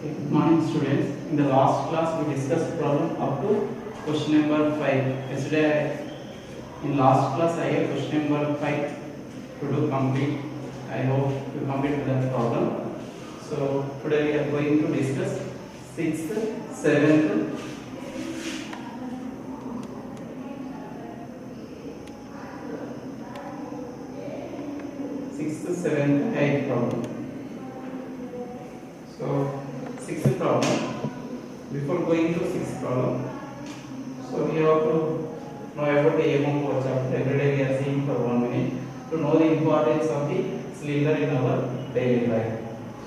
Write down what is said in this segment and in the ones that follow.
Good morning, students. In the last class, we discussed problem up to question number 5. Yesterday, in last class, I have question number 5 to do complete. I hope you complete that problem. So today we are going to discuss 6th, 7th, 6th, 7th, 8th problem. So 6th problem. Before going to 6th problem, so we have to know about the aim of our chapter. Every day we are seeing for 1 minute to know the importance of the cylinder in our daily life.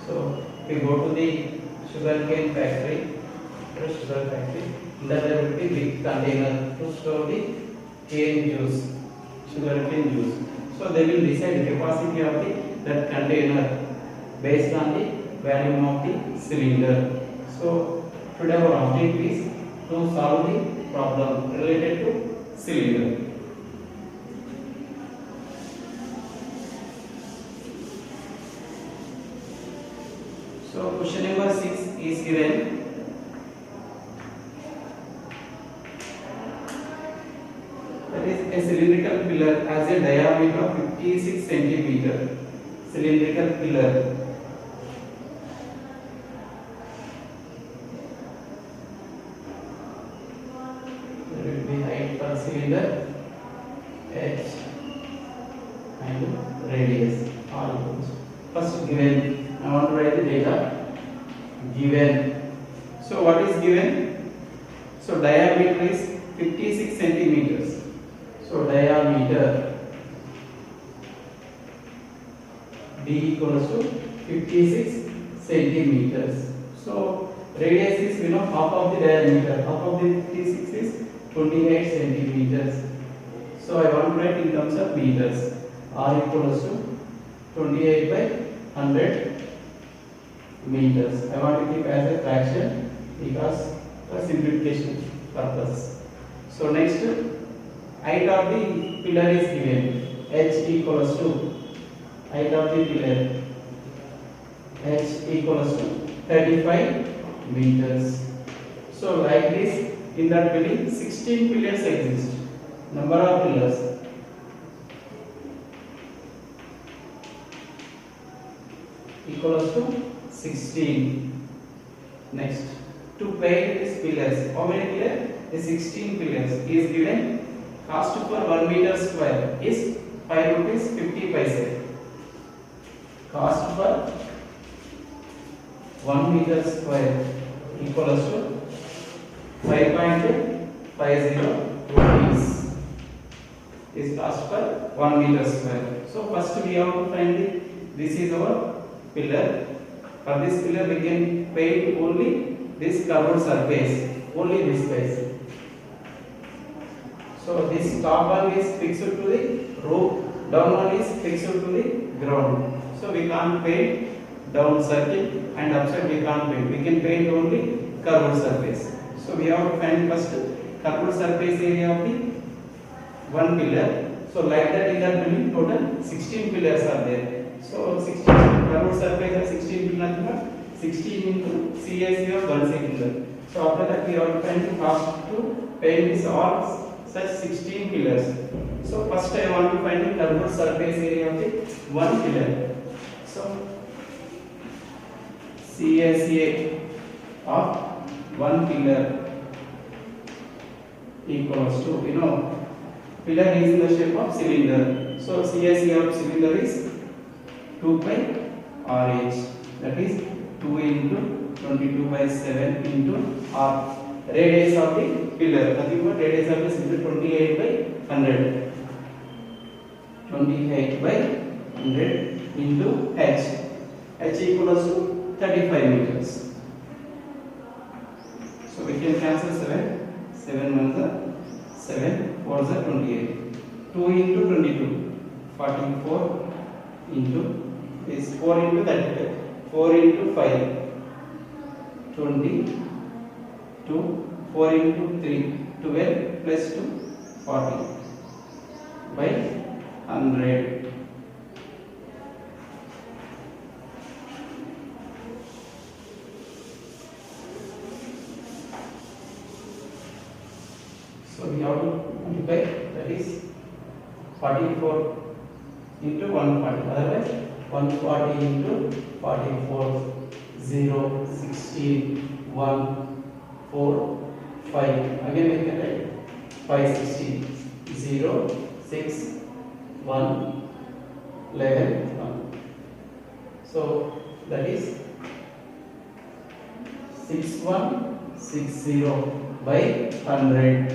So we go to the sugarcane factory. In that there will be big container to store the cane juice, sugarcane juice. So they will decide the capacity of that container based on the volume of the cylinder. So today our objective is to solve the problem related to cylinder. So question number 6 is given. That is a cylindrical pillar has a diameter of 56 centimeter. Cylindrical pillar. Cylinder H and radius all equals. First given, I want to write the data. Given. So what is given? So diameter is 56 centimeters. So diameter D equals to 56 centimeters. So radius is half of the diameter. Half of the 56 is 28 centimeters. So I want to write in terms of meters. R equals to 28 by 100 meters. I want to keep as a fraction because for simplification purpose. So next, height of the pillar is given. H equals to height of the pillar. H equals to 35 meters. So like this. In that building, 16 pillars exist. Number of pillars. Equals to 16. Next, to paint these pillars. How many pillars? The 16 pillars is given. Cost for 1 meter square is 5 rupees 50 paise. Cost for 1 meter square equals to 5.50 rupees is cost per 1 meter square. So first we have to find this is our pillar. For this pillar we can paint only this curved surface, only this space. So this top one is fixed to the roof, down one is fixed to the ground. So we can't paint down circle and upside we can't paint. We can paint only curved surface. So we have to find first curved surface area of the one pillar. So like that in that building total 16 pillars are there. So 16 curved surface of 16 pillars, 16 into CSE of 1 cylinder. So after that we have to find the cost to paint this all such 16 pillars. So first I want to find the curved surface area of the one pillar. So CSA of one pillar equals to pillar is in the shape of cylinder. So CSE of cylinder is 2 pi RH. That is 2 into 22 by 7 into R. Radius of the pillar. Nothing but radius of the cylinder 28 by 100. 28 by 100 into H. H equals to 35 meters. So we can cancel 7. 7 1 is 7, 4 is 28. 2 into 22, 44 into is 4 into 35. 4 into 5, 22. 4 into 3, 12 plus 2, 40 by 100. So we have to multiply, that is 44 into 140, otherwise 140 into 44, 0, 16, 1, 4, 5, again we can write 560, 0, 6, 1, 11, 1. So that is 6160 by 100.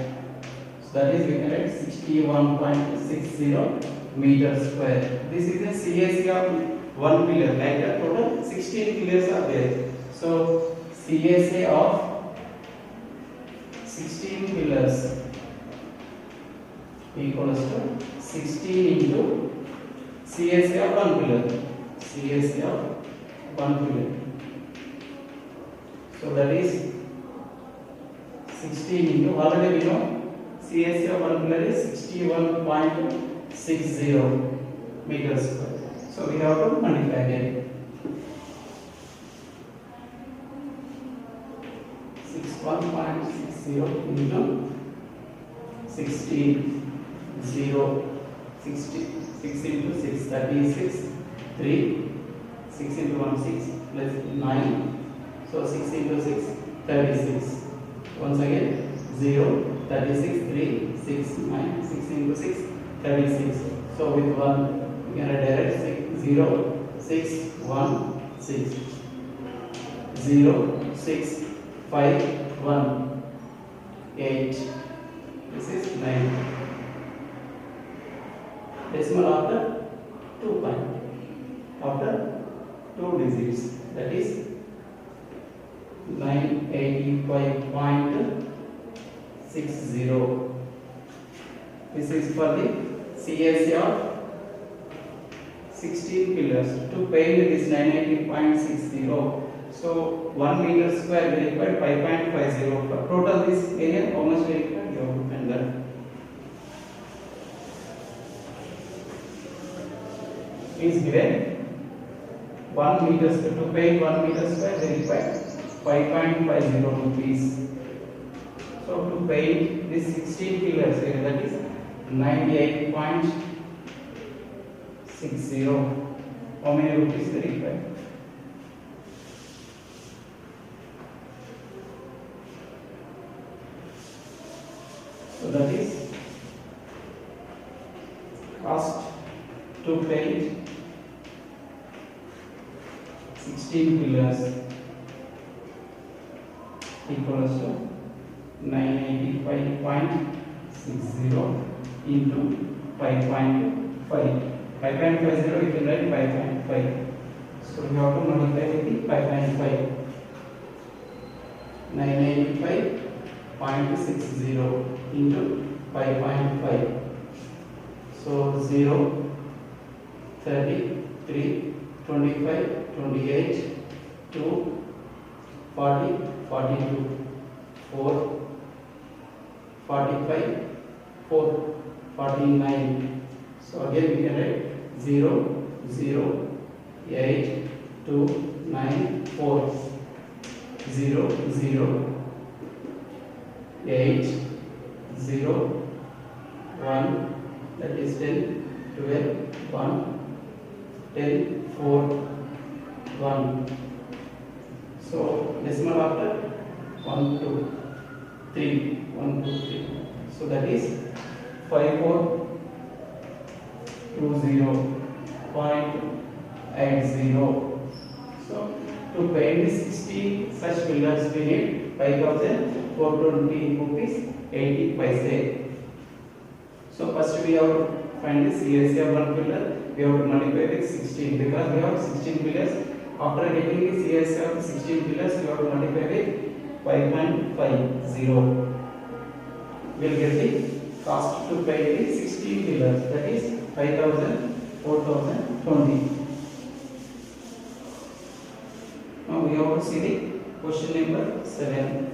So that is we can write 61.60 meters square. This is the CAC of one pillar. Like that, total 16 pillars are there. So CAC of 16 pillars equals to 16 into CAC of one pillar. CAC of one pillar. So that is 16 into, already we know CAC of one pillar is 61.60 meters square. So we have to multiply again. 61.60 into 16, 0, 60, 6 into 6, 36, 3, 6 into 1, 6 plus 9. So 6 into 6, 36. Once again, 0, 36, 3, 6, 9, 6 into 6, 36. So with 1, we can write direct 0, 6, 1, 6. 0, 6, 5, 1, 8. This is 9. Decimal after 2 point. After 2 digits. That is 985.60. This is for the CAC of 16 pillars. To paint this 980.60. So 1 meter square will require 5.50. For total this area, how much will require? You have to find that. Is given 1 meter square. To paint 1 meter square will require 5.50 rupees. So to paint this 16 pillars area, that is 98.60. How many rupees will require? So that is cost to paint 16 pillars equals to 985.60 into 5.5. 5.50 we can write 5.5. So we have to multiply with the 5.5. 985.60 into 5.5. So 0, 30, 3, 25, 28, 2, 40, 42, 4, 45, 4, 49. So again we can write 0, 0, 8, 2, 9, 4, 0, 0, 8, 0, 1, that is 10, 12, 1, 10, 4, 1. So decimal after 1, 2, 3, 1, 2, 3. So that is 5420.80. So to paint 60 such pillars we need 5,420 rupees 80 paise. So first we have to find the CAC of one pillar. We have to multiply with 16 because we have 16 pillars. After getting the CAC of 16 pillars, we have to multiply with 5.50. We will get the cost to paint the 16 pillars. That is 5,420. Now we have to see the question number 7.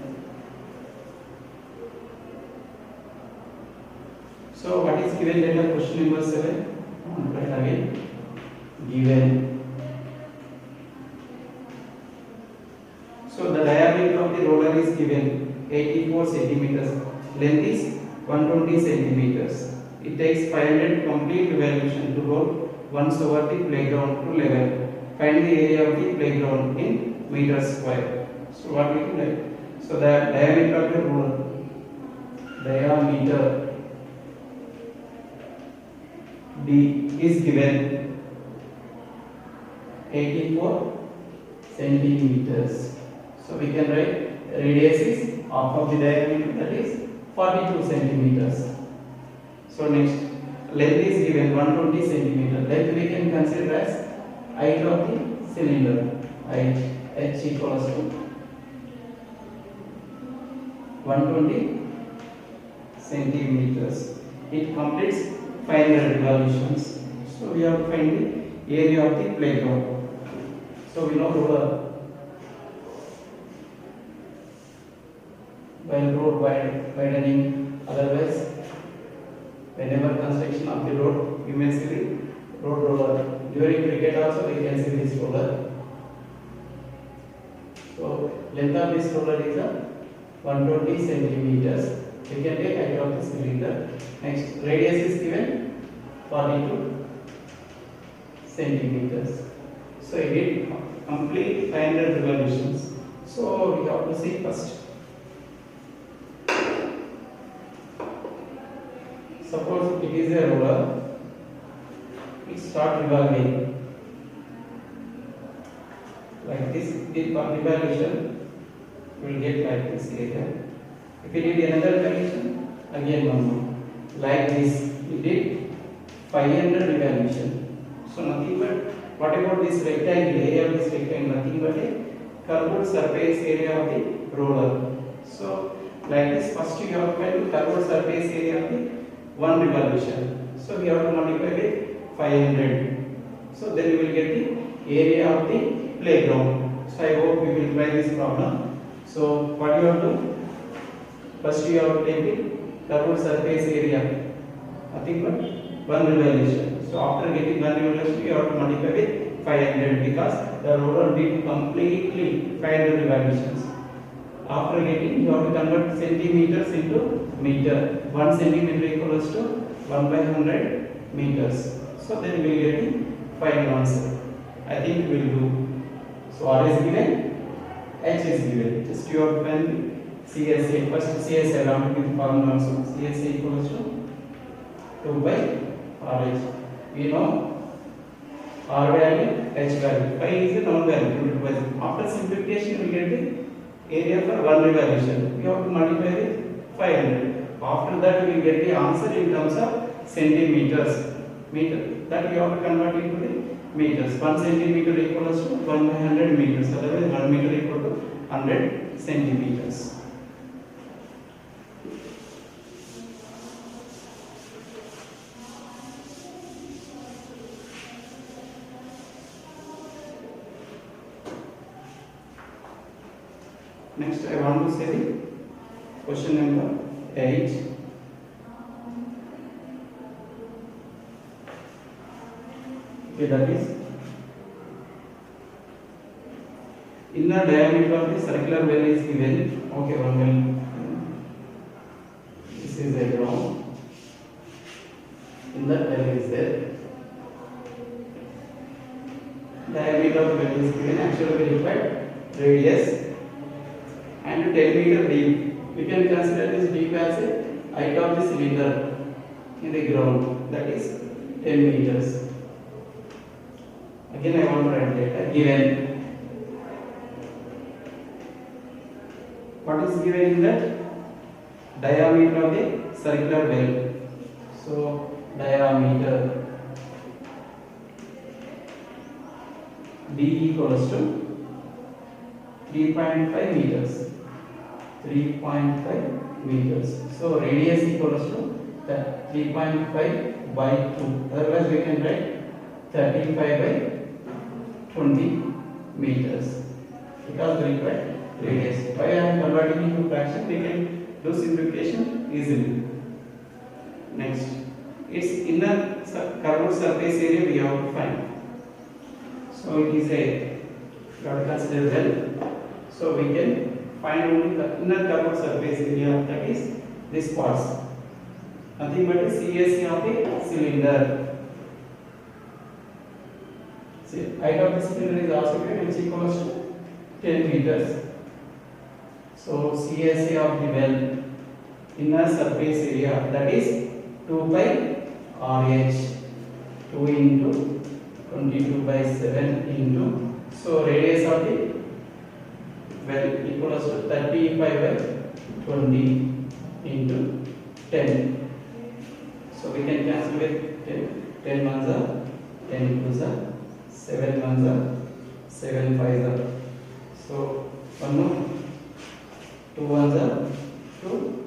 So what is given data question number 7? Again given. So the diameter of the roller is given 84 centimeters. Length is 120 centimeters. It takes 500 complete revolution to roll once over the playground to level. Find the area of the playground in meters square. So what we can write? So the diameter of the roller, diameter D is given 84 centimeters. So we can write radius is half of the diameter, that is 42 centimeters. So next, length is given 120 centimeters. Length we can consider as height of the cylinder. Height h equals to 120 centimeters. It completes 500 revolutions. So we have to find the area of the playground. So we know roller. While road widening, otherwise whenever construction of the road, you may see the road roller. During cricket also we can see this roller. So length of this roller is 120 centimeters. We can take height of the cylinder. Next, radius is given 42 centimeters. So it did complete 500 revolutions. So we have to see first. Suppose it is a roller, it starts revolving like this. The revolution will get like this area. If you did another revolution, again one more. Like this, we did 500 revolution. So nothing but, what about this rectangle, area of this rectangle? Nothing but a curved surface area of the roller. So like this, first you have to find the curved surface area of the one revolution. So we have to multiply with 500. So then we will get the area of the playground. So I hope we will try this problem. So what you have to do? First you have to take the curved surface area. Nothing but one revolution. So after getting one revolution, you have to multiply with 500 because the roller did completely 500 revolutions. After getting, you have to convert centimeters into meter. 1 centimeter equals to 1 by 100 meters. So then we will get the final answer. I think we will do. So R is given, H is given. Just you have to find CSA. First CSA along with formula also. CSA equals to 2 by RH. We know R value, H value. Phi is a known value. After simplification, we get the area for one revolution. We have to multiply with 500. After that, we will get the answer in terms of centimeters. Meter. That we have to convert into the meters. 1 centimeter equals to 1 by 100 meters. Otherwise, 1 meter equal to 100 centimeters. Next, I want to say the question number 8. Okay, that is inner diameter of the circular well is given. Okay, one well. This is a ground. Inner well is there. Diameter of the well is given. Actually, we require radius and 10 meter deep. We can consider this deep as a height of the cylinder in the ground, that is 10 meters. Again, I want to write data given. What is given in that? Diameter of the circular well. So diameter D equals to 3.5 meters. 3.5 meters. So radius equals to 3.5 by 2. Otherwise, we can write 35 by 20 meters because we require radius. By I am converting into fraction, we can do simplification easily. Next, its inner curved surface area we have to find. So it is a, we have to consider well. So we can find only the inner curved surface area, that is this parts. nothing but the CAC of the cylinder. See, height of the cylinder is also given, which equals to 10 meters. So CAC of the well, inner surface area, that is 2 pi RH, 2 into 22 by 7 into, so radius of the well equals to 35 by 20 into 10. So we can cancel with 10 ones are 10 twos are 7 ones are 7 fives are. So one more, 2 ones are 2,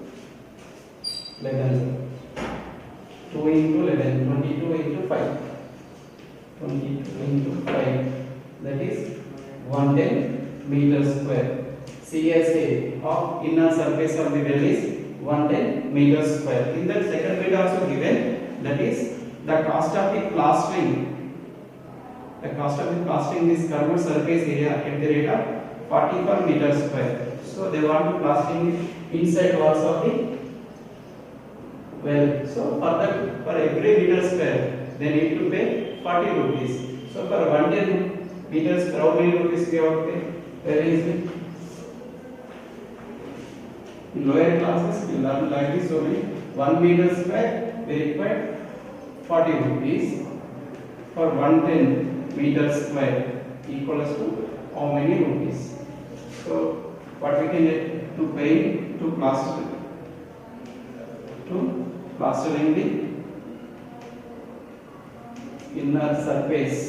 11, 2 into 11, 22 into 5, 22 into 5, that is 110 meters square. CSA of inner surface of the well is 110 meters square. In that second bit also given, that is the cost of the plastering. The cost of the plastering this curved surface area at the rate of 40 per meter square. So they want to plastering inside walls of the well. So for that, for every meter square, they need to pay 40 rupees. So for 110 meters, how many rupees we have to pay? Very easy. In lower classes, we learn like this only. 1 meter square, we require 40 rupees. For 110 meters square equals to how many rupees? So what we can get to pay to plastering the inner surface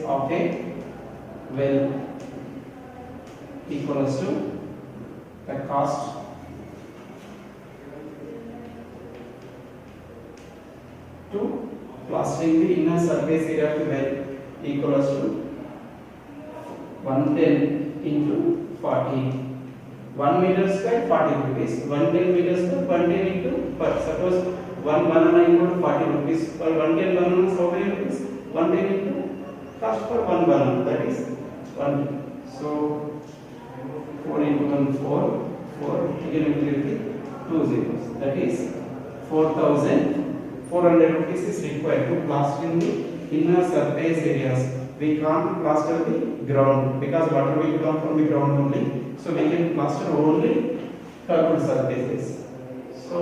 of a well equals to the cost to plastering the inner surface area of the well equals to 110 into 40. 1 meter square 40 rupees. 110 meters square 110 into, suppose 1 banana equal to 40 rupees. For 110 bananas, how many rupees? 110 into cost for 1 banana, that is 1. So 4 into 1 4, 4 again we will get 2 zeros, that is 4,400 rupees is required to plaster in the inner surface areas. We can't plaster the ground because water will come from the ground only. So we can plaster only curved surfaces. So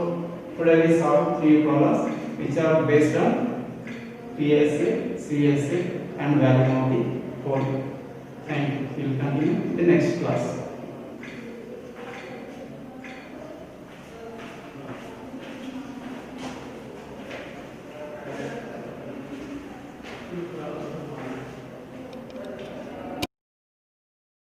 today we solved 3 problems which are based on PSA, CSA and value of the whole. And we will continue in the next class.